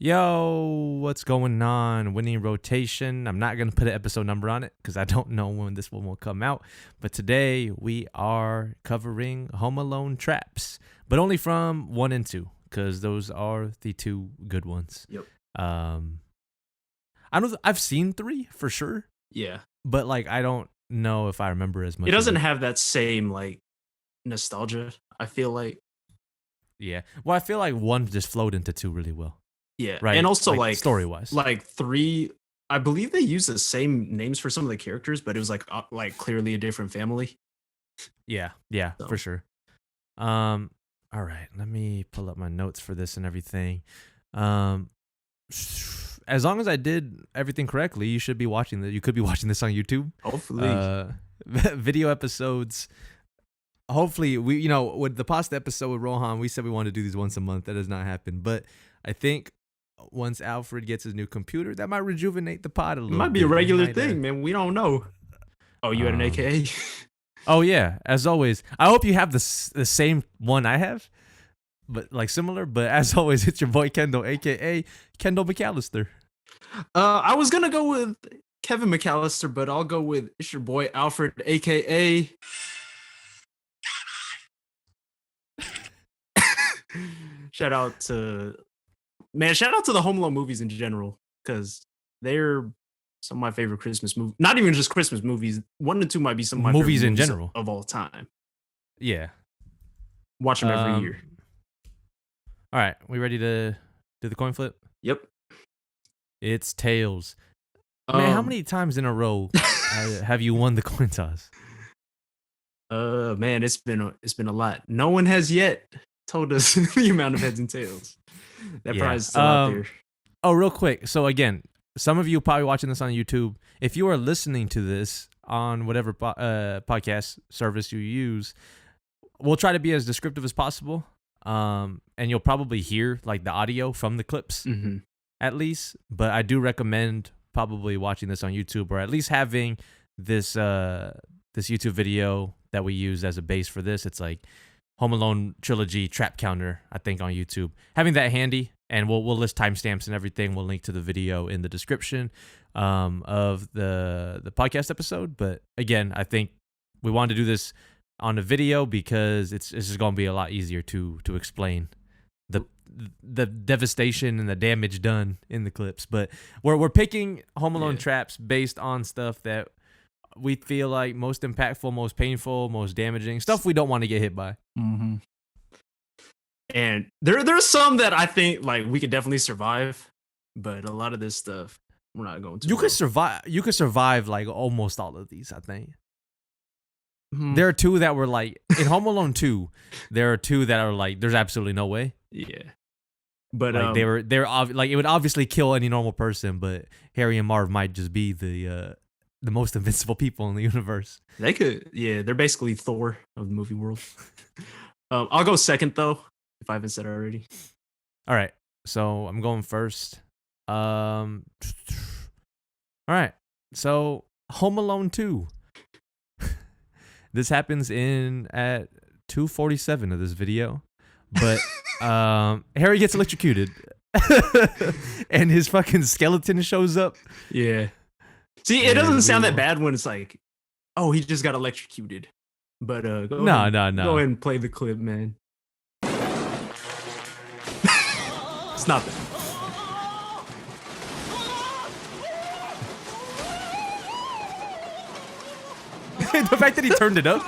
Yo, what's going on? Winning rotation. I'm not going to put an episode number on it because I don't know when this one will come out. But today we are covering Home Alone Traps, but only from 1 and 2 because those are the two good ones. Yep. I've seen 3 for sure, Yeah. but like I don't know if I remember as much. It doesn't have that same like nostalgia, I feel like. Yeah. Well, I feel like 1 just flowed into 2 really well. Yeah. Right. And also like story-wise. Like 3, I believe they use the same names for some of the characters, but it was like clearly a different family. Yeah, So. for sure. All right, let me pull up my notes for this and everything. As long as I did everything correctly, you should be watching this. You could be watching this on YouTube. Hopefully. Video episodes. Hopefully, with the past episode with Rohan, we said we wanted to do these once a month. That does not happen, but I think once Alfred gets his new computer, that might rejuvenate the pod a little bit. It might be a regular thing, man. We don't know. Oh, you had an AKA? Oh, yeah. As always. I hope you have the same one I have, but like similar. But as always, it's your boy Kendall, a.k.a. Kendall McAllister. I was going to go with Kevin McAllister, but I'll go with it's your boy Alfred, a.k.a. Shout out to the Home Alone movies in general, because they're some of my favorite Christmas movies. Not even just Christmas movies. 1 and 2 might be some of my movies favorite in movies general of all time. Yeah. Watch them every year. All right. We ready to do the coin flip? Yep. It's tails. Man, how many times in a row have you won the coin toss? Man, it's been a lot. No one has yet told us the amount of heads and tails. That prize is still out there. Oh, real quick. So again, some of you probably watching this on YouTube. If you are listening to this on whatever podcast service you use, we'll try to be as descriptive as possible. And you'll probably hear like the audio from the clips at least. But I do recommend probably watching this on YouTube, or at least having this this YouTube video that we use as a base for this. It's like Home Alone trilogy trap counter, I think, on YouTube. Having that handy, and we'll list timestamps and everything. We'll link to the video in the description of the podcast episode. But again, I think we wanted to do this on a video because it's just going to be a lot easier to explain the devastation and the damage done in the clips. But we're picking Home Alone traps based on stuff that we feel like most impactful, most painful, most damaging, stuff we don't want to get hit by. Mm-hmm. And there's some that I think like we could definitely survive, but a lot of this stuff we're not going to. You could survive like almost all of these, I think. There are 2 that were like in Home Alone 2. There are 2 that are like there's absolutely no way. Yeah. But like they're like it would obviously kill any normal person, but Harry and Marv might just be the most invincible people in the universe. They could, yeah. They're basically Thor of the movie world. I'll go second though, if I haven't said it already. All right, so I'm going first. All right, so Home Alone 2. This happens at 2:47 of this video, but Harry gets electrocuted, and his fucking skeleton shows up. Yeah. See, it doesn't sound that bad when it's like, oh, he just got electrocuted. But go ahead and play the clip, man. It's not that. The fact that he turned it up.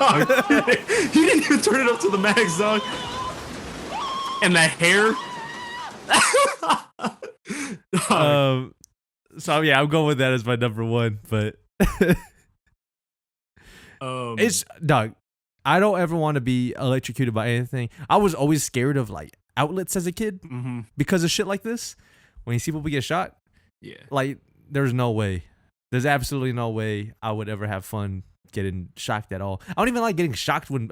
He didn't even turn it up to the max, dog. And the hair. So yeah, I'm going with that as my number 1, but it's dog. I don't ever want to be electrocuted by anything. I was always scared of like outlets as a kid because of shit like this. When you see people get shot, like there's no way. There's absolutely no way I would ever have fun getting shocked at all. I don't even like getting shocked when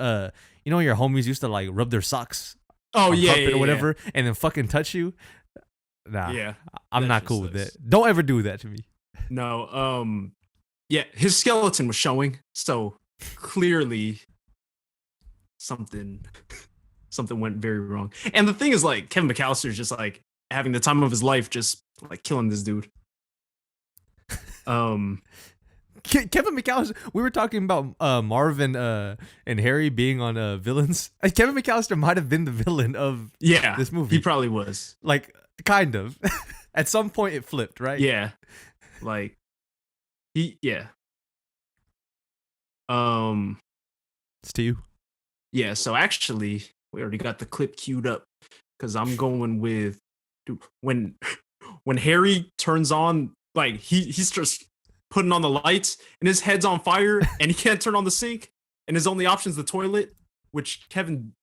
your homies used to like rub their socks on carpet or whatever and then fucking touch you. Nah, yeah, I'm not cool with that. Don't ever do that to me. No, yeah, his skeleton was showing, so clearly something went very wrong. And the thing is, like, Kevin McAllister is just like having the time of his life, just like killing this dude. Kevin McAllister. We were talking about Marv and Harry being on villains. Kevin McAllister might have been the villain of this movie. He probably was. Like, kind of. At some point, it flipped, right? Yeah, like yeah. It's to you. Yeah. So actually, we already got the clip queued up because I'm going with when Harry turns on, like he's just putting on the lights and his head's on fire and he can't turn on the sink and his only option is the toilet, which Kevin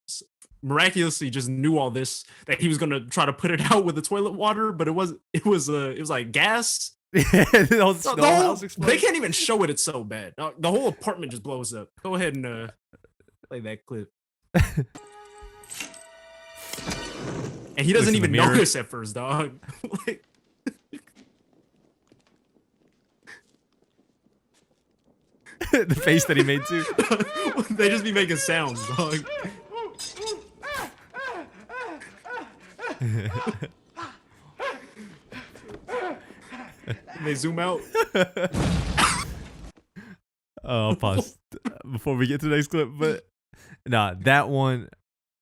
miraculously just knew all this, that he was gonna try to put it out with the toilet water, but it was like gas. They can't even show it. It's so bad. The whole apartment just blows up. Go ahead and play that clip. And he doesn't even notice at first, dog. Like, the face that he made too. They just be making sounds, dog. They zoom out. Oh, I'll pause before we get to the next clip. But nah, that one,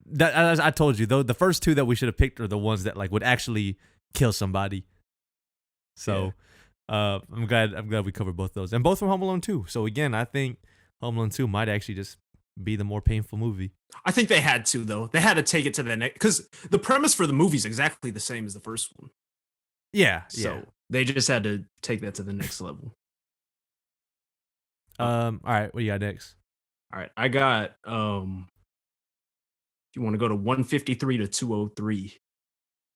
that as I told you, though, the first two that we should have picked are the ones that like would actually kill somebody. So, I'm glad we covered both those, and both from Home Alone 2. So again, I think Home Alone 2 might actually just be the more painful movie. I think they had to, though. They had to take it to the next, because the premise for the movie is exactly the same as the first one. Yeah. So they just had to take that to the next level. All right, what do you got next? All right, I got you want to go to 153 to 203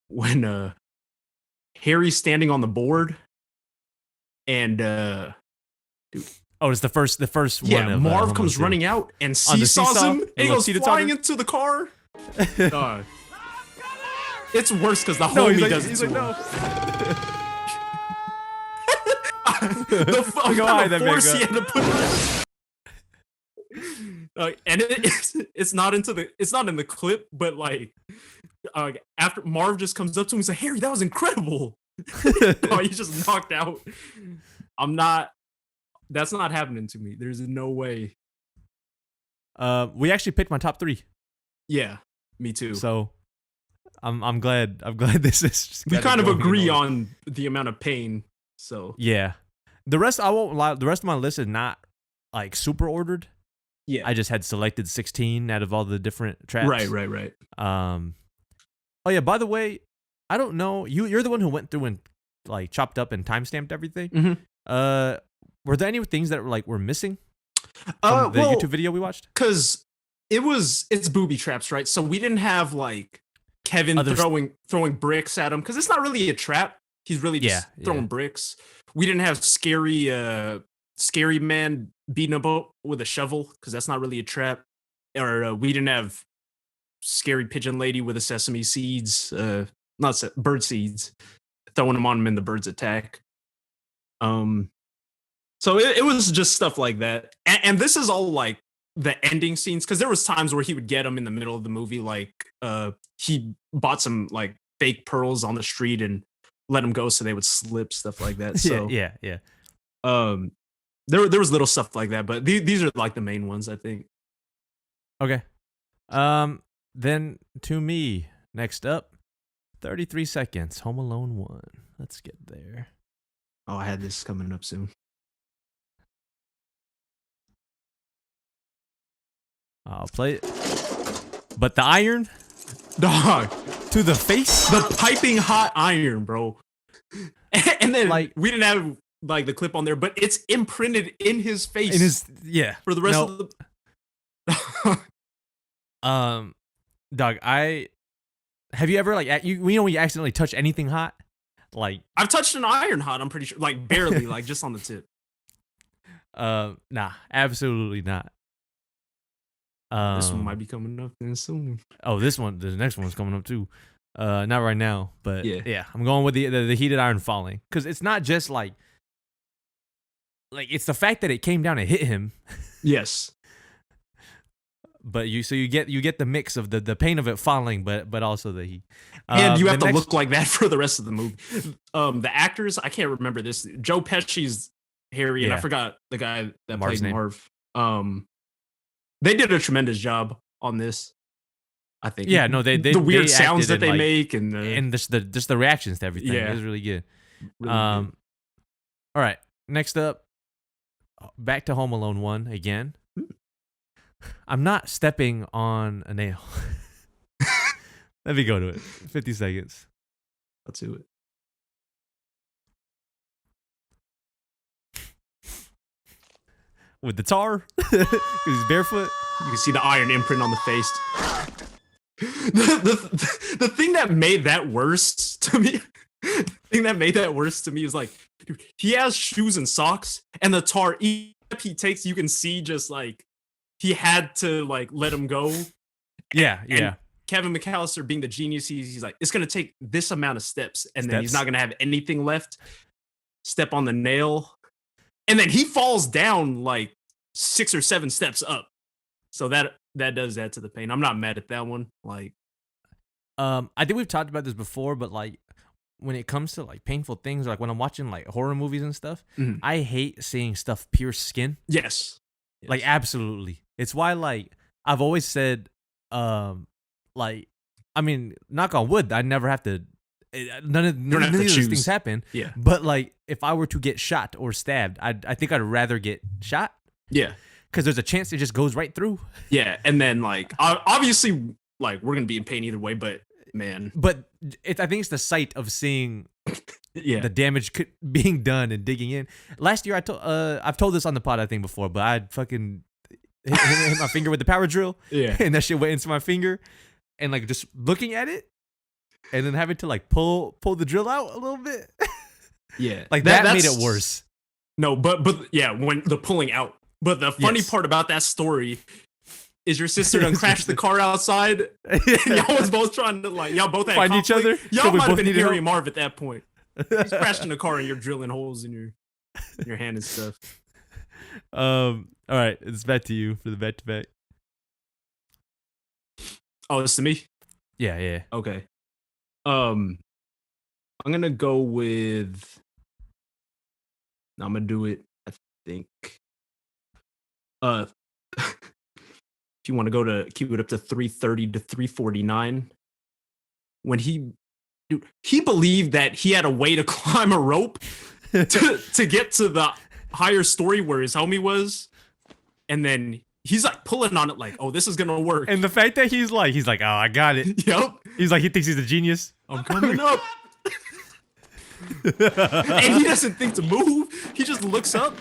when Harry's standing on the board and dude. Oh, it's the first one. Yeah, Marv comes running out and seesaws him and he goes flying into the car. It's worse because the homie does it to him. No. The force he had to put and it's not in the clip, but like after Marv just comes up to him and says, "Harry, that was incredible." He's just knocked out. That's not happening to me. There's no way. We actually picked my top 3. Yeah, me too. So I'm glad this is. We kind of agree on the amount of pain. So yeah, the rest I won't lie. The rest of my list is not like super ordered. Yeah, I just had selected 16 out of all the different tracks. Right. Oh yeah. By the way, I don't know. You're the one who went through and like chopped up and timestamped everything. Mm-hmm. Were there any things that were missing from the YouTube video we watched? Because it's booby traps, right? So we didn't have like Kevin throwing bricks at him because it's not really a trap. He's really just throwing bricks. We didn't have scary man beating him up with a shovel because that's not really a trap. Or we didn't have scary pigeon lady with a sesame seeds, bird seeds, throwing them on him and the birds attack. So it was just stuff like that. And this is all like the ending scenes, because there was times where he would get them in the middle of the movie. Like he bought some like fake pearls on the street and let them go so they would slip, stuff like that. So yeah. There was little stuff like that, but these are like the main ones, I think. Okay. Then to me, next up, 33 seconds, Home Alone 1. Let's get there. Oh, I had this coming up soon. I'll play it. But the iron? Dog. To the face? The piping hot iron, bro. And then like we didn't have like the clip on there, but it's imprinted in his face. For the rest of the dog, have you ever like when you accidentally touch anything hot? Like I've touched an iron hot, I'm pretty sure. Like barely, like just on the tip. Nah, absolutely not. This one might be coming up soon. Oh, the next one's coming up too. Not right now, but yeah, I'm going with the heated iron falling, because it's not just like it's the fact that it came down and hit him. Yes. But you get the mix of the pain of it falling, but also the heat. And you have to look like that for the rest of the movie. The actors, I can't remember this. Joe Pesci's Harry, and I forgot the guy that played Marv. They did a tremendous job on this, I think. Yeah, no, the weird sounds that they make and just the reactions to everything. Yeah. It was really good. Really good. All right, next up, back to Home Alone 1 again. I'm not stepping on a nail. Let me go to it. 50 seconds. Let's do it. With the tar, because he's barefoot. You can see the iron imprint on the face. The thing that made that worse to me, is like, dude, he has shoes and socks, and the tar he takes, you can see just like he had to like let him go. Yeah, and Kevin McAllister, being the genius, he's like, it's gonna take this amount of steps, and then he's not gonna have anything left. Step on the nail. And then he falls down like 6 or 7 steps up. So that does add to the pain. I'm not mad at that one. Like, I think we've talked about this before, but like when it comes to like painful things, like when I'm watching like horror movies and stuff, I hate seeing stuff pierce skin. Yes. Like absolutely. It's why like I've always said, like, I mean, knock on wood, I never have to. None of these things happen. Yeah. But like, if I were to get shot or stabbed, I think I'd rather get shot. Yeah. Because there's a chance it just goes right through. Yeah, and then like, obviously, like we're gonna be in pain either way. But man, I think it's the sight of seeing the damage being done and digging in. Last year, I've told this on the pod I think before, but I'd fucking hit my finger with the power drill. Yeah. And that shit went into my finger, and like just looking at it. And then having to like pull the drill out a little bit. Yeah. Like that made it worse. No, but yeah, when the pulling out. But the funny part about that story is your sister done crashed the car outside. Y'all was both trying to like, y'all both had find each other. Y'all might have been Harry and Marv at that point. He's crashed in the car and you're drilling holes in your hand and stuff. All right, it's back to you for the back to back. Oh, it's to me? Yeah. Okay. I'm gonna go with. I'm gonna do it. I think. If you want to go to keep it up to 330 to 349, when he believed that he had a way to climb a rope to get to the higher story where his homie was, and then he's like pulling on it like, oh, this is gonna work. And the fact that he's like, oh, I got it. Yep. He's like, he thinks he's a genius. I'm coming up. And he doesn't think to move. He just looks up.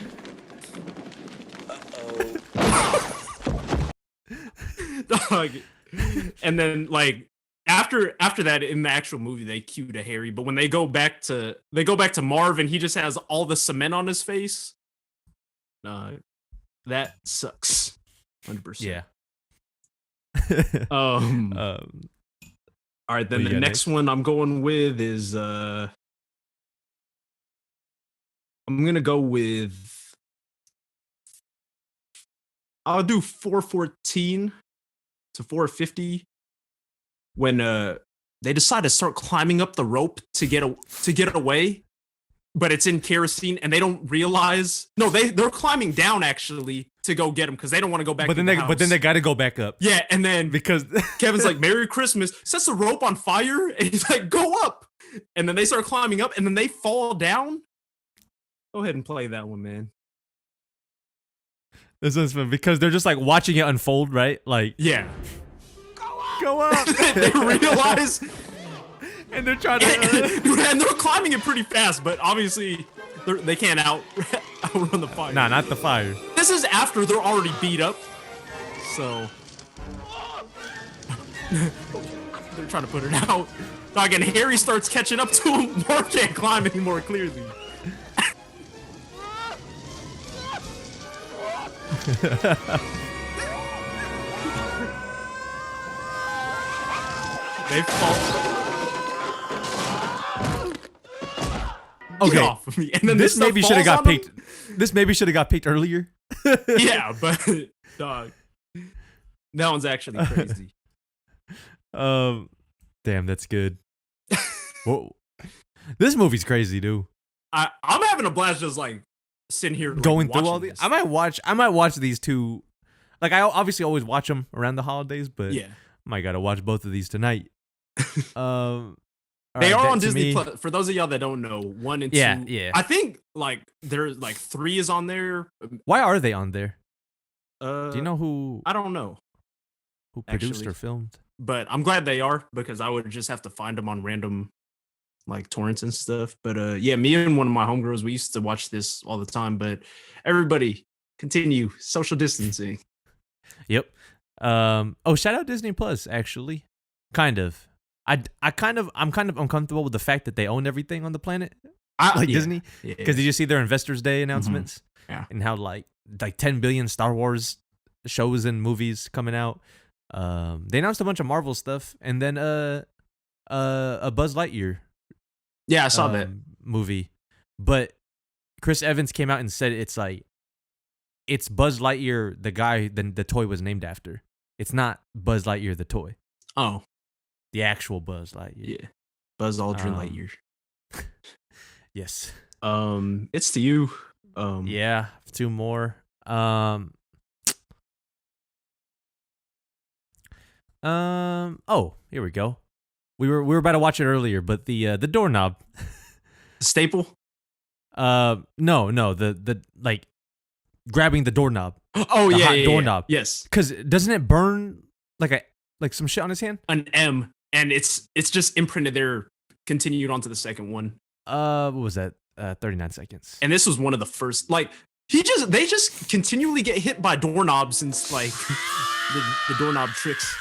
Dog. And then like after that in the actual movie they cue to Harry, but when they go back to Marv and he just has all the cement on his face. That sucks. 100%. Yeah. All right, then the next one I'm going with is I'm gonna go with I'll do 414 to 450 when they decide to start climbing up the rope to get away, but it's in kerosene and they don't realize. No, they're climbing down actually to go get him because they don't want to go back. But then they got to go back up. Yeah, and then because Kevin's like, "Merry Christmas," sets the rope on fire, and he's like, "Go up!" And then they start climbing up, and then they fall down. Go ahead and play that one, man. This is fun because they're just like watching it unfold, right? Like, yeah, go up. They realize, and they're trying to, and they're climbing it pretty fast, but obviously they can't outrun the fire. Nah, not the fire. This is after they're already beat up, so they're trying to put it out. Dog, and Harry starts catching up to him. Marv can't climb anymore, clearly. They fall. Okay. Get off of me. And then this maybe should have got picked. This maybe should have got picked earlier. Yeah, but dog. That one's actually crazy. Damn, that's good. Whoa. This movie's crazy, dude. I'm having a blast just like sitting here going through all these. I might watch these two. Like I obviously always watch them around the holidays, but yeah, I might gotta watch both of these tonight. They are on Disney Plus. For those of y'all that don't know, 1 and 2. Yeah. I think like there's like 3 is on there. Why are they on there? Do you know who? I don't know who produced or filmed. But I'm glad they are, because I would just have to find them on random like torrents and stuff. But yeah, me and one of my homegirls, we used to watch this all the time. But everybody, continue social distancing. Yep. Oh, shout out Disney Plus. Actually, kind of. I'm kind of uncomfortable with the fact that they own everything on the planet, Disney. Because did you see their Investors Day announcements? Mm-hmm. Yeah. And how like 10 billion Star Wars shows and movies coming out. They announced a bunch of Marvel stuff, and then a Buzz Lightyear. Yeah, I saw that movie. But Chris Evans came out and said it's Buzz Lightyear, the guy the toy was named after. It's not Buzz Lightyear the toy. Oh. The actual Buzz Lightyear. Yeah. Buzz Aldrin Lightyear. Yes. It's to you. Yeah, 2 more. Oh, here we go. We were about to watch it earlier, but the doorknob. Staple? No, the like grabbing the doorknob. Oh the yeah, hot doorknob. Yeah. Yes. Because doesn't it burn like some shit on his hand? An M, and it's just imprinted there. Continued on to the second one. What was that? 39 seconds. And this was one of the first. Like they just continually get hit by doorknobs since like the doorknob tricks.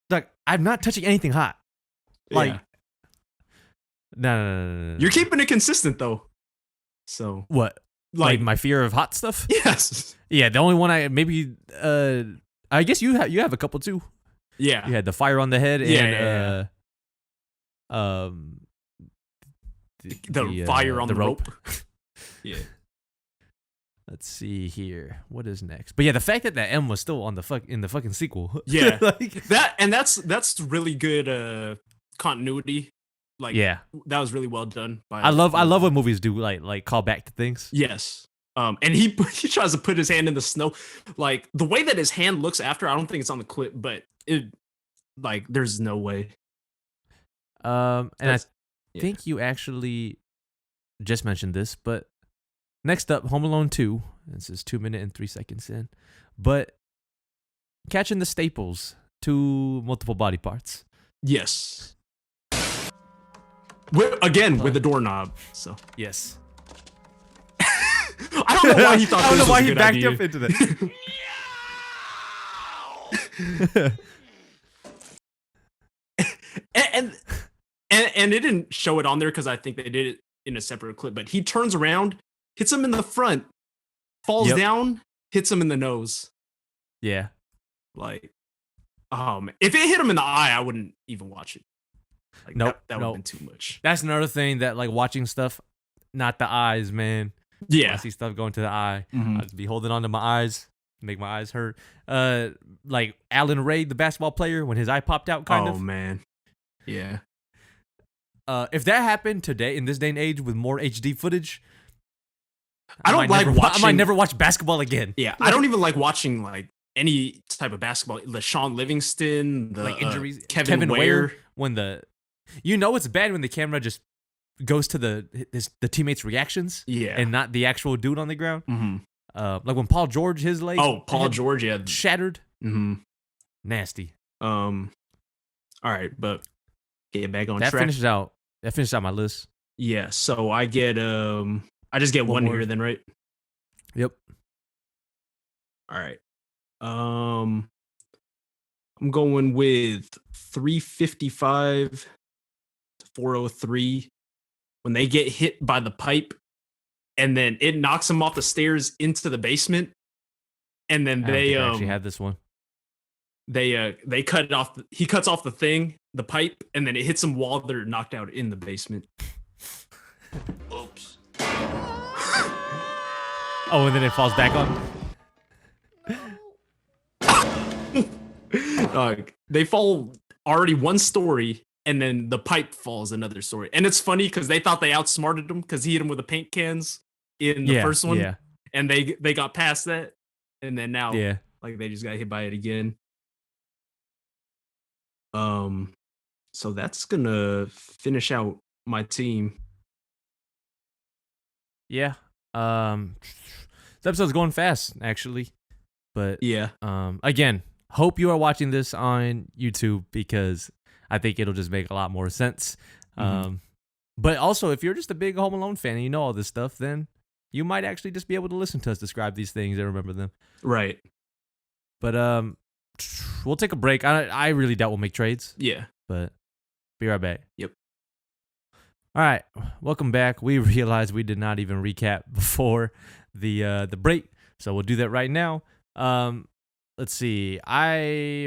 Like, I'm not touching anything hot. Like, no. You're keeping it consistent though. So what? Like my fear of hot stuff? Yes. Yeah, the only one I guess you have a couple too. Yeah. You had the fire on the head and the fire on the rope. Yeah. Let's see here. What is next? But yeah, the fact that M was still on in the fucking sequel. Yeah. That's really good continuity. Like, yeah, that was really well done. I love when movies do like call back to things. Yes. And he tries to put his hand in the snow. Like the way that his hand looks after, I don't think it's on the clip, but there's no way. And I think you actually just mentioned this, but next up, Home Alone 2. This is 2 minutes and 3 seconds in. But catching the staples to multiple body parts. Yes. With the doorknob. So yes. I don't know why he thought. I don't know why he backed idea. Up into that. and it didn't show it on there because I think they did it in a separate clip. But he turns around, hits him in the front, falls down, hits him in the nose. Yeah. Like, oh man, if it hit him in the eye, I wouldn't even watch it. Like, nope, that would have been too much. That's another thing that like watching stuff, not the eyes, man. Yeah. When I see stuff going to the eye. I'd be holding on to my eyes, make my eyes hurt. Like Alan Ray, the basketball player, when his eye popped out, kind of. Oh man. Yeah. If that happened today in this day and age with more HD footage, I might never watch basketball again. Yeah, I don't even like watching like any type of basketball. The Sean Livingston, the like injuries, Kevin Ware. When it's bad when the camera just goes to the teammates' reactions, and not the actual dude on the ground. Like when Paul George, his leg. Oh, Paul George, shattered. Nasty. All right, but get back on track. That finishes out my list. Yeah, so I get I just get one here then, right? Yep. All right. I'm going with 355 to 403 when they get hit by the pipe and then it knocks them off the stairs into the basement. And then they actually had this one. They cut it off. He cuts off the pipe, and then it hits them while they're knocked out in the basement. Oops. Oh, and then it falls back on. They fall already one story, and then the pipe falls another story. And it's funny because they thought they outsmarted him because he hit him with the paint cans in the first one. Yeah. And they got past that. And then now Yeah. like they just got hit by it again. So that's gonna finish out my team. Yeah. This episode's going fast, actually. But yeah. Again, hope you are watching this on YouTube because I think it'll just make a lot more sense. But also, if you're just a big Home Alone fan and you know all this stuff, then you might actually just be able to listen to us describe these things and remember them. Right. But we'll take a break. I really doubt we'll make trades. Yeah. But be right back. Yep. All right, welcome back. We realized we did not even recap before the break, so we'll do that right now. Let's see.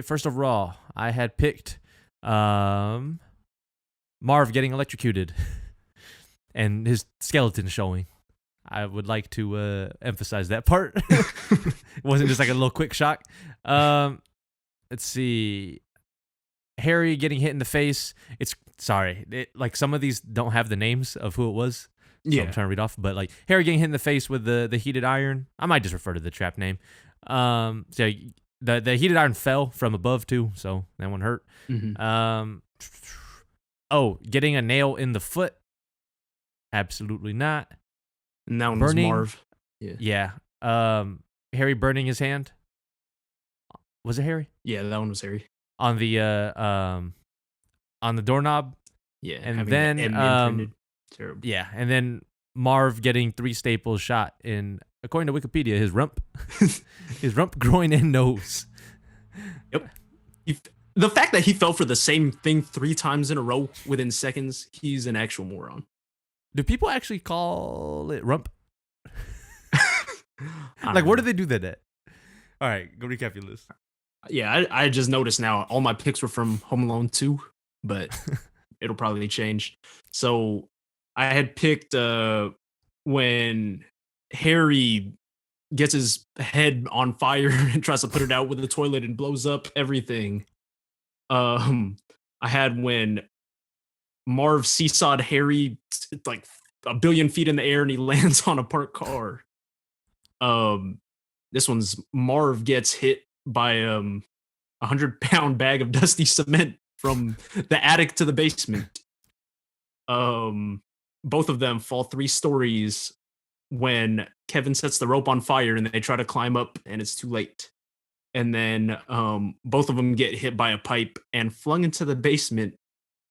First overall, I had picked Marv getting electrocuted and his skeleton showing. I would like to emphasize that part. It wasn't just like a little quick shock. Let's see. Harry getting hit in the face. Like some of these don't have the names of who it was. So I'm trying to read off, but like Harry getting hit in the face with the heated iron. I might just refer to the trap name. So the heated iron fell from above too, so that one hurt. Getting a nail in the foot. Absolutely not. And that one was Marv. Yeah. Harry burning his hand. Was it Harry? Yeah, that one was Harry. On the doorknob. Yeah, and then terrible. Yeah, and then Marv getting 3 staples shot in, according to Wikipedia, his rump, his rump, groin, and nose. Yep. The fact that he fell for the same thing 3 times in a row within seconds, he's an actual moron. Do people actually call it rump? Like, where do they do that at? All right, go recap your list. Yeah, I just noticed now all my picks were from Home Alone 2, but it'll probably change. So I had picked when Harry gets his head on fire and tries to put it out with the toilet and blows up everything. I had when Marv seesawed Harry like a billion feet in the air and he lands on a parked car. This one's Marv gets hit by 100-pound bag of dusty cement from the attic to the basement. Both of them fall 3 stories when Kevin sets the rope on fire and they try to climb up and it's too late. And then both of them get hit by a pipe and flung into the basement,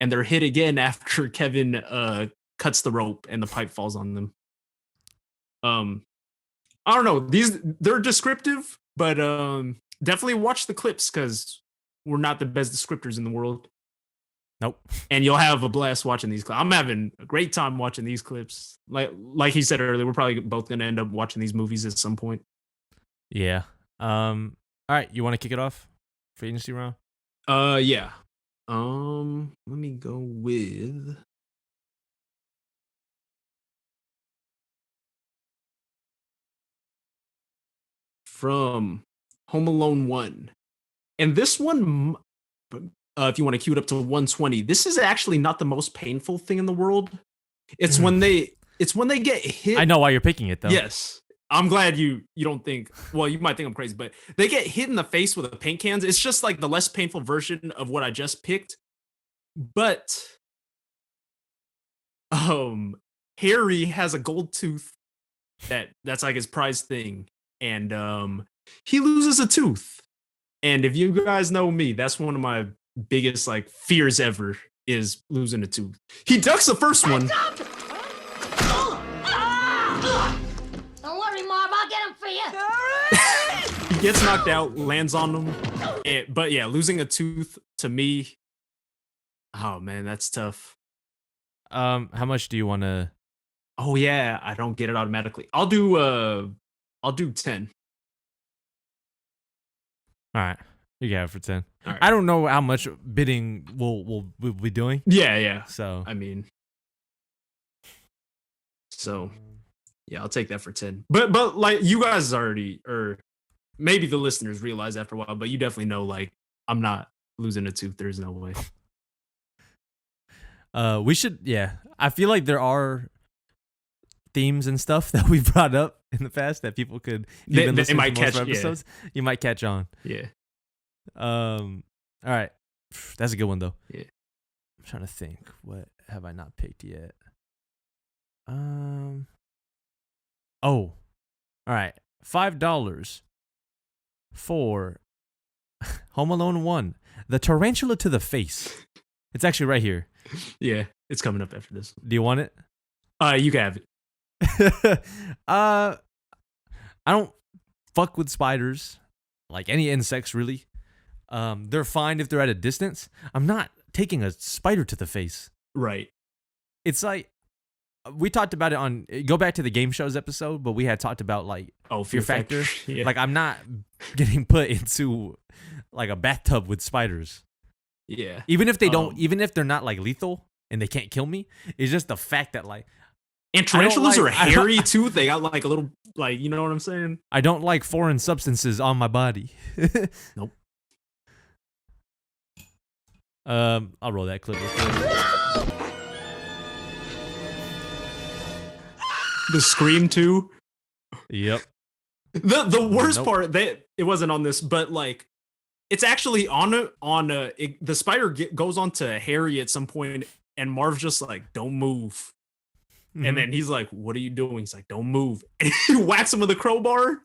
and they're hit again after Kevin cuts the rope and the pipe falls on them. I don't know. They're descriptive, but definitely watch the clips because we're not the best descriptors in the world. Nope. And you'll have a blast watching these clips. I'm having a great time watching these clips. Like he said earlier, we're probably both going to end up watching these movies at some point. Yeah. All right. You want to kick it off for agency round? Yeah. Let me go with from Home Alone 1. And this one, if you want to queue it up to 120, this is actually not the most painful thing in the world. It's when they get hit. I know why you're picking it though. Yes. I'm glad you don't think, well, you might think I'm crazy, but they get hit in the face with a paint cans. It's just like the less painful version of what I just picked. But Harry has a gold tooth that's like his prize thing. And he loses a tooth. And if you guys know me, that's one of my biggest like fears ever is losing a tooth. He ducks the first one. Don't worry, Marv, I'll get him for you. He gets knocked out, lands on him. But yeah, losing a tooth to me, oh man, that's tough. How much do you want to? Oh yeah, I don't get it automatically. I'll do 10. All right, you got it for 10. Right. I don't know how much bidding we'll be doing. Yeah. So I mean, So yeah, I'll take that for 10. But like you guys already, or maybe the listeners realize after a while, but you definitely know like I'm not losing a tooth. There's no way. We should, yeah. I feel like there are themes and stuff that we brought up in the past that people could even listen to most episodes. Yeah. You might catch on. Yeah. All right. That's a good one though. Yeah. I'm trying to think. What have I not picked yet? Oh. All right. $5 for Home Alone 1. The tarantula to the face. It's actually right here. Yeah, it's coming up after this. Do you want it? You can have it. I don't fuck with spiders, like any insects really. They're fine if they're at a distance. I'm not taking a spider to the face. Right. It's like we talked about it on go back to the game shows episode, but we had talked about like fear factor. Yeah. Like I'm not getting put into like a bathtub with spiders. Yeah. Even if they don't, even if they're not like lethal and they can't kill me, it's just the fact that like. And tarantulas are hairy too. They got like a little, like, you know what I'm saying? I don't like foreign substances on my body. Nope. I'll roll that clip. The scream too. Yep. The worst part, it wasn't on this, but like it's actually the spider goes on to Harry at some point, and Marv's just like, "Don't move." Mm-hmm. And then he's like, "What are you doing?" He's like, "Don't move." And he whacks him with a crowbar.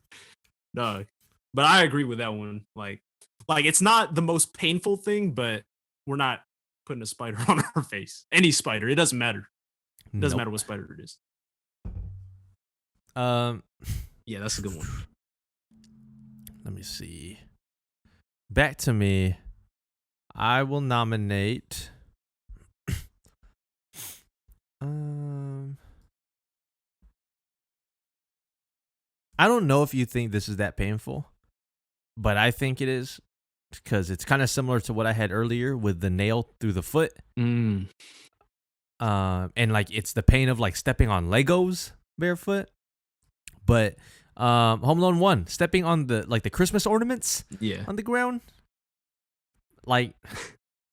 No, but I agree with that one. Like it's not the most painful thing, but we're not putting a spider on our face. Any spider, it doesn't matter. It doesn't matter what spider it is. Yeah, that's a good one. Let me see. Back to me. I will nominate. I don't know if you think this is that painful, but I think it is because it's kind of similar to what I had earlier with the nail through the foot. And like it's the pain of like stepping on Legos barefoot. But Home Alone 1, stepping on the Christmas ornaments on the ground. Like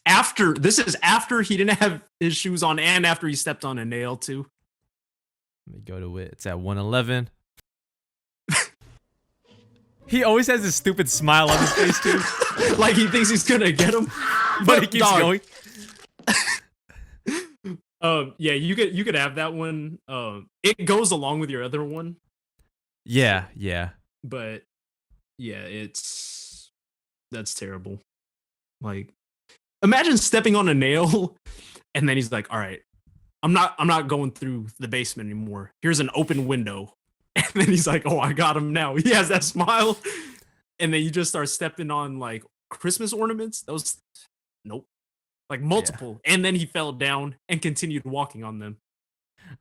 this is after he didn't have his shoes on and after he stepped on a nail too. Let me go to it. It's at 111. He always has this stupid smile on his face too. Like he thinks he's gonna get him. But he keeps going. Yeah, you could have that one. It goes along with your other one. Yeah. But yeah, that's terrible. Like imagine stepping on a nail and then he's like, "All right, I'm not going through the basement anymore. Here's an open window." And then he's like, "Oh, I got him now." He has that smile. And then you just start stepping on like Christmas ornaments. Those nope. Like multiple. Yeah. And then he fell down and continued walking on them.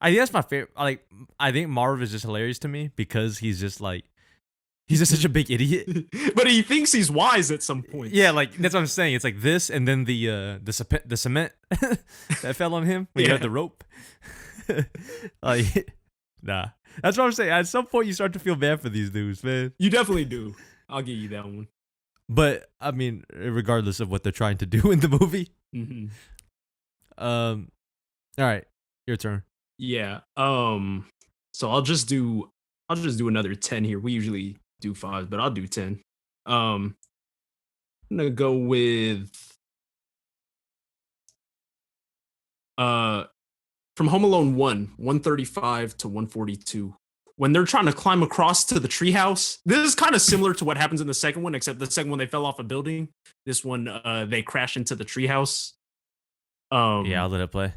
I think that's my favorite. Like, I think Marv is just hilarious to me because he's just such a big idiot. But he thinks he's wise at some point. Yeah, like that's what I'm saying. It's like this, and then the cement that fell on him when you had the rope. Like, nah, that's what I'm saying. At some point, you start to feel bad for these dudes, man. You definitely do. I'll give you that one. But I mean, regardless of what they're trying to do in the movie. Mm-hmm. All right, your turn. Yeah. So I'll just do another 10 here. We usually do 5, but I'll do 10. I'm gonna go with from Home Alone 135 to 142. When they're trying to climb across to the treehouse, this is kind of similar to what happens in the second one, except the second one they fell off a building. This one they crash into the treehouse. Yeah, I'll let it play.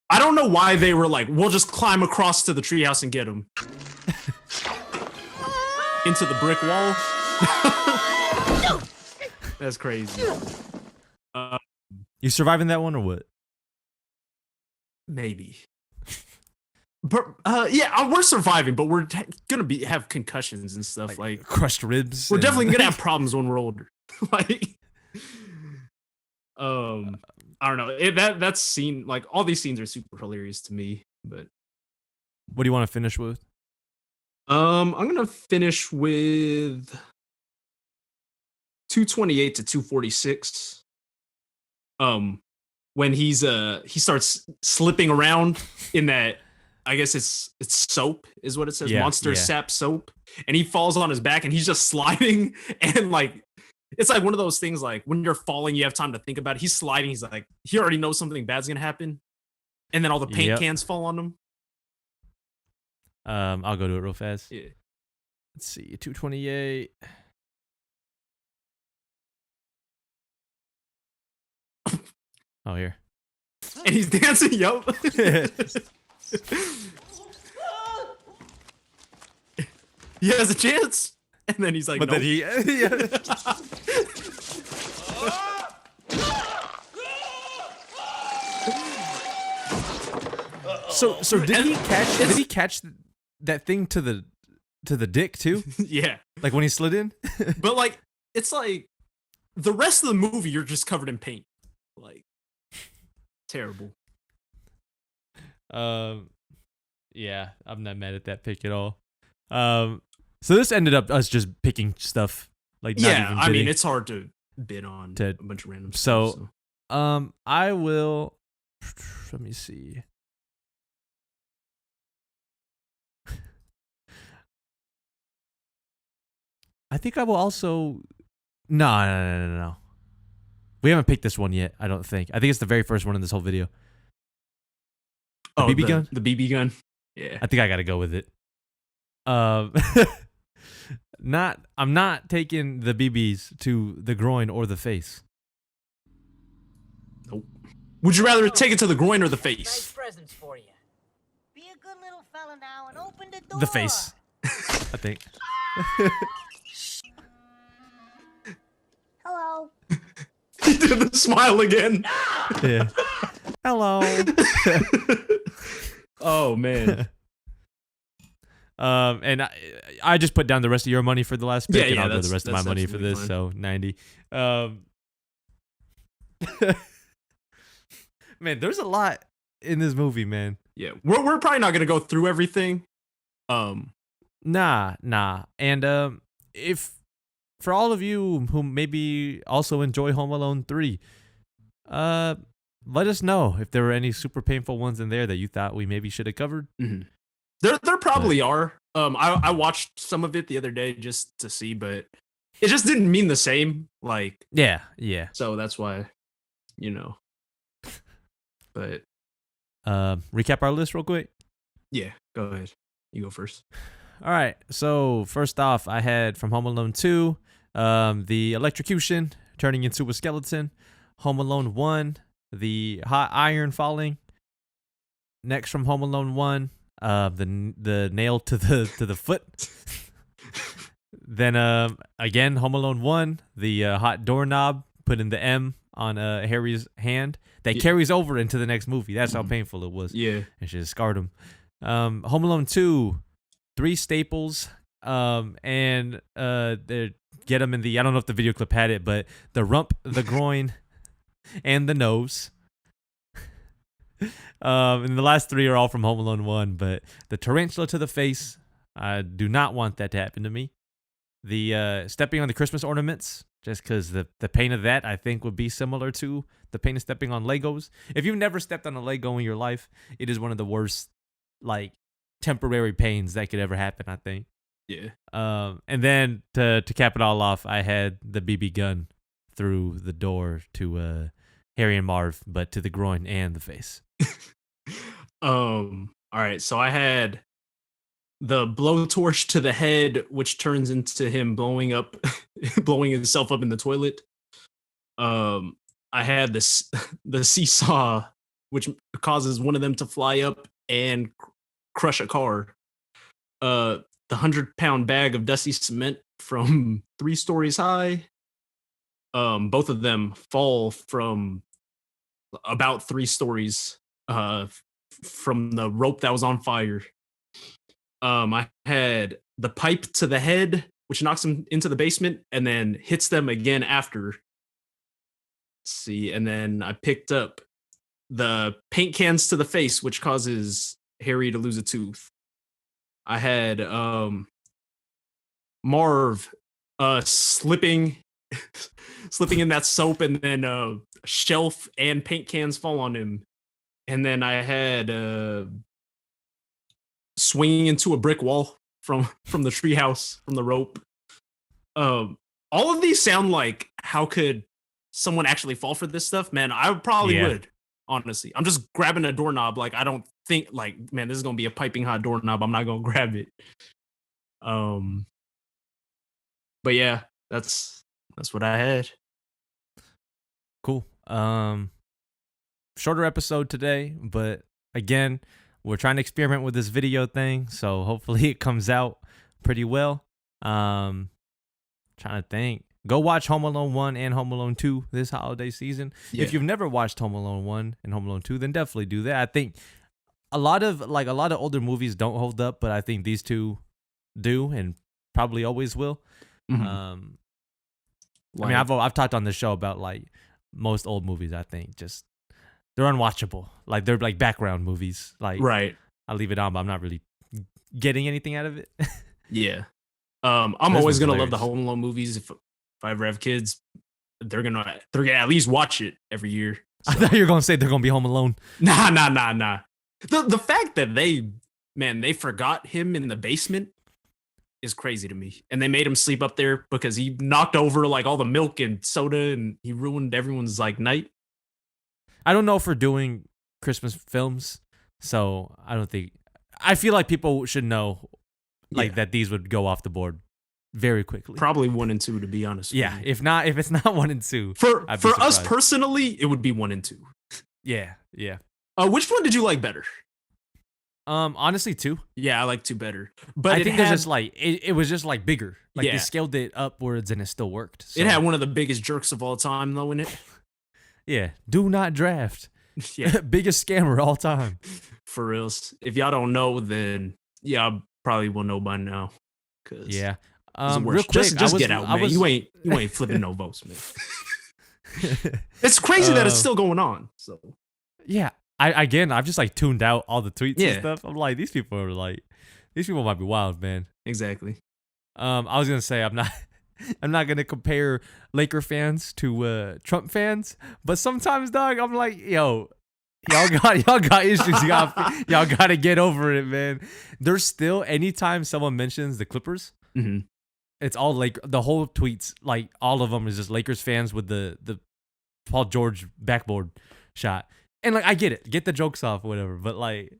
I don't know why they were like, we'll just climb across to the treehouse and get him. Into the brick wall. That's crazy. You surviving that one or what? Maybe. But yeah, we're surviving, but we're gonna have concussions and stuff like crushed ribs. We're definitely gonna have problems when we're older. Like, I don't know. That scene, like all these scenes are super hilarious to me. But What do you want to finish with? I'm gonna finish with 228 to 246. When he starts slipping around in that, I guess it's soap is what it says, Monster Sap soap, and he falls on his back and he's just sliding, and like it's like one of those things like when you're falling you have time to think about it. He's sliding, he's like he already knows something bad's gonna happen, and then all the paint cans fall on him. I'll go to it real fast. Yeah. Let's see, 228. Oh, here. And he's dancing, yo. He has a chance. And then he's like, but nope. then he So did he catch that thing to the dick too? Yeah. Like when he slid in? But like it's like the rest of the movie you're just covered in paint. Like terrible. Yeah, I'm not mad at that pick at all. So this ended up us just picking stuff like not even I mean it's hard to bid on a bunch of random stuff. So I will let me see. I think I will also no. We haven't picked this one yet, I don't think. I think it's the very first one in this whole video. The BB gun? The BB gun. Yeah. I think I gotta go with it. I'm not taking the BBs to the groin or the face. Nope. Would you rather take it to the groin or the face? Nice presents for you. Be a good little fella now and open the door. The face. I think. Hello. He did the smile again. Yeah. Hello. Oh man. And I just put down the rest of your money for the last pick, and I'll go the rest of my money for this. Fine. So 90. Man, there's a lot in this movie, man. Yeah, we're probably not gonna go through everything. Nah. And if for all of you who maybe also enjoy Home Alone 3, let us know if there were any super painful ones in there that you thought we maybe should have covered. Mm-hmm. There probably are. I watched some of it the other day just to see, but it just didn't mean the same. Like yeah. So that's why, But recap our list real quick. Yeah, go ahead. You go first. All right. So first off, I had from Home Alone 2, the electrocution turning into a skeleton. Home Alone 1, the hot iron falling. Next from Home Alone 1, the nail to the foot. Then again, Home Alone 1, the hot doorknob putting the M on Harry's hand that carries over into the next movie. That's how painful it was. Yeah. And she scarred him. Home Alone 2, 3 staples, and they get him in the, I don't know if the video clip had it, but the rump, the groin, and the nose. And the last 3 are all from Home Alone 1, but the tarantula to the face, I do not want that to happen to me. The stepping on the Christmas ornaments, just because the pain of that, I think, would be similar to the pain of stepping on Legos. If you've never stepped on a Lego in your life, it is one of the worst, like, temporary pains that could ever happen, I think. Yeah. And then to cap it all off, I had the BB gun through the door to Harry and Marv, but to the groin and the face. All right, so I had the blowtorch to the head, which turns into him blowing himself up in the toilet. I had the seesaw, which causes one of them to fly up and crush a car. The 100-pound bag of dusty cement from 3 stories high. Both of them fall from about 3 stories from the rope that was on fire. I had the pipe to the head, which knocks him into the basement and then hits them again after. Let's see, and then I picked up the paint cans to the face, which causes Harry to lose a tooth. I had Marv slipping slipping in that soap, and then shelf and paint cans fall on him. And then I had swinging into a brick wall from the treehouse from the rope. All of these sound like, how could someone actually fall for this stuff? Man, I probably would. Honestly, I'm just grabbing a doorknob. Like, I don't think, like, man, this is gonna be a piping hot doorknob. I'm not gonna grab it. But yeah, that's what I had. Cool. Shorter episode today, but again, we're trying to experiment with this video thing, so hopefully it comes out pretty well. Trying to think. Go watch Home Alone 1 and Home Alone 2 this holiday season. Yeah. If you've never watched Home Alone 1 and Home Alone 2, then definitely do that. I think a lot of older movies don't hold up, but I think these two do and probably always will. Mm-hmm. I mean, I've talked on the show about like most old movies. I think just they're unwatchable. Like, they're like background movies. Like, right. I leave it on, but I'm not really getting anything out of it. Yeah. I'm always gonna love the Home Alone movies. If I ever have kids, they're gonna at least watch it every year. So. I thought you were gonna say they're gonna be home alone. Nah. The fact that they forgot him in the basement is crazy to me. And they made him sleep up there because he knocked over like all the milk and soda, and he ruined everyone's like night. I don't know if we're doing Christmas films, so I feel like people should know like that these would go off the board very quickly. Probably 1 and 2, to be honest. Yeah, if it's not 1 and 2, for us personally, it would be 1 and 2. Yeah. Which one did you like better? Honestly, 2. Yeah, I like 2 better. But I think just like it was just like bigger. Like, they scaled it upwards and it still worked. So. It had one of the biggest jerks of all time though in it. Yeah, do not draft. Yeah, biggest scammer all time. For reals. If y'all don't know, then I probably will know by now. Yeah. Real quick, just get out, man. You ain't flipping no votes, man. It's crazy that it's still going on. So yeah, I've just like tuned out all the tweets and stuff. I'm like, these people might be wild, man. Exactly. I was gonna say I'm not gonna compare Laker fans to Trump fans, but sometimes, dog, I'm like, yo, y'all got issues. Y'all gotta get over it, man. There's still, anytime someone mentions the Clippers, it's all like the whole tweets, like all of them is just Lakers fans with the Paul George backboard shot. And like, I get the jokes off or whatever, but like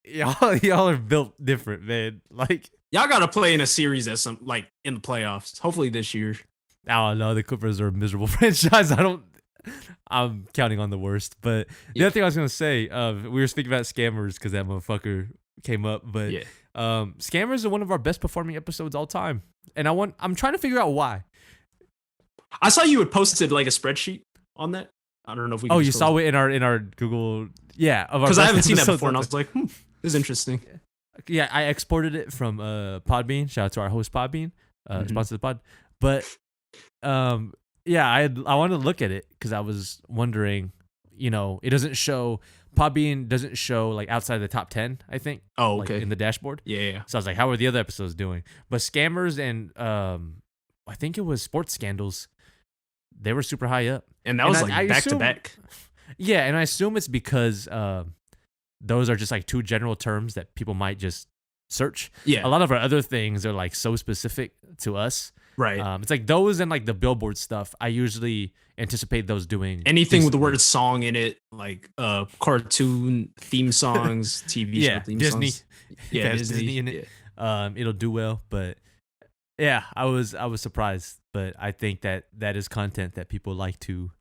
y'all are built different, man. Like, y'all gotta play in a series in the playoffs. Hopefully this year. Oh no, the Clippers are a miserable franchise. I'm counting on the worst. But the other thing I was gonna say, we were speaking about scammers because that motherfucker came up. But scammers are one of our best performing episodes all time, and I'm trying to figure out why. I saw you had posted like a spreadsheet on that. I don't know if we. Oh, you saw it in our Google, because I haven't seen that before, and I was like, this is interesting. Yeah, I exported it from Podbean. Shout out to our host Podbean, sponsor the pod. But I wanted to look at it because I was wondering, it doesn't show. Podbean doesn't show like outside of the top 10, I think. Oh, okay. Like, in the dashboard. Yeah. So I was like, how are the other episodes doing? But scammers and I think it was sports scandals, they were super high up. And that was like back to back. Yeah, and I assume it's because those are just like 2 general terms that people might just search. Yeah. A lot of our other things are like so specific to us. Right. It's like those and like the Billboard stuff. I usually anticipate those doing anything with the word song in it, like cartoon theme songs, TV show theme Disney. songs. Yeah, Disney in it. Yeah. It'll do well, but yeah, I was surprised, but I think that is content that people like to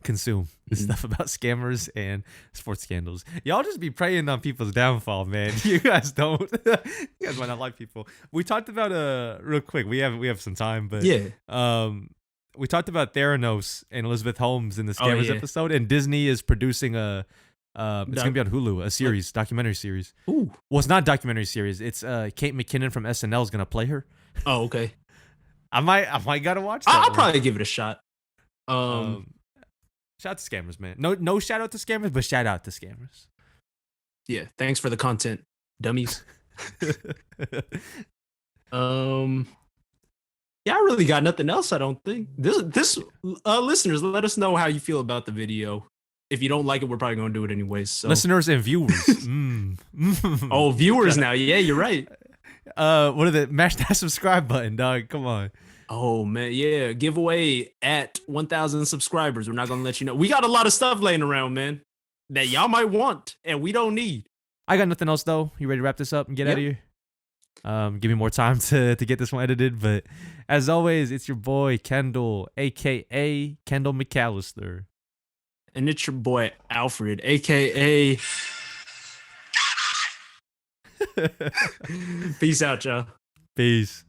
consume, this stuff about scammers and sports scandals. Y'all just be preying on people's downfall, man. You guys don't. You guys might not like people. We talked about real quick. We have some time, but we talked about Theranos and Elizabeth Holmes in the scammers episode, and Disney is producing it's gonna be on Hulu, a series, documentary series. Ooh. Well, it's not a documentary series. It's Kate McKinnon from SNL is gonna play her. Oh, okay. I might gotta watch that. I'll probably give it a shot. Shout out to scammers, man. No shout out to scammers, but shout out to scammers. Yeah, thanks for the content, dummies. Yeah, I really got nothing else. I don't think this listeners, let us know how you feel about the video. If you don't like it, we're probably gonna do it anyways. So listeners and viewers. Oh, viewers now. Yeah, you're right. What are the mash that subscribe button, dog? Come on. Oh man, yeah. Giveaway at 1,000 subscribers. We're not gonna let you know. We got a lot of stuff laying around, man, that y'all might want and we don't need. I got nothing else though. You ready to wrap this up and get out of here? Give me more time to get this one edited. But as always, it's your boy Kendall, aka Kendall McAllister. And it's your boy Alfred, aka Peace out, y'all. Peace.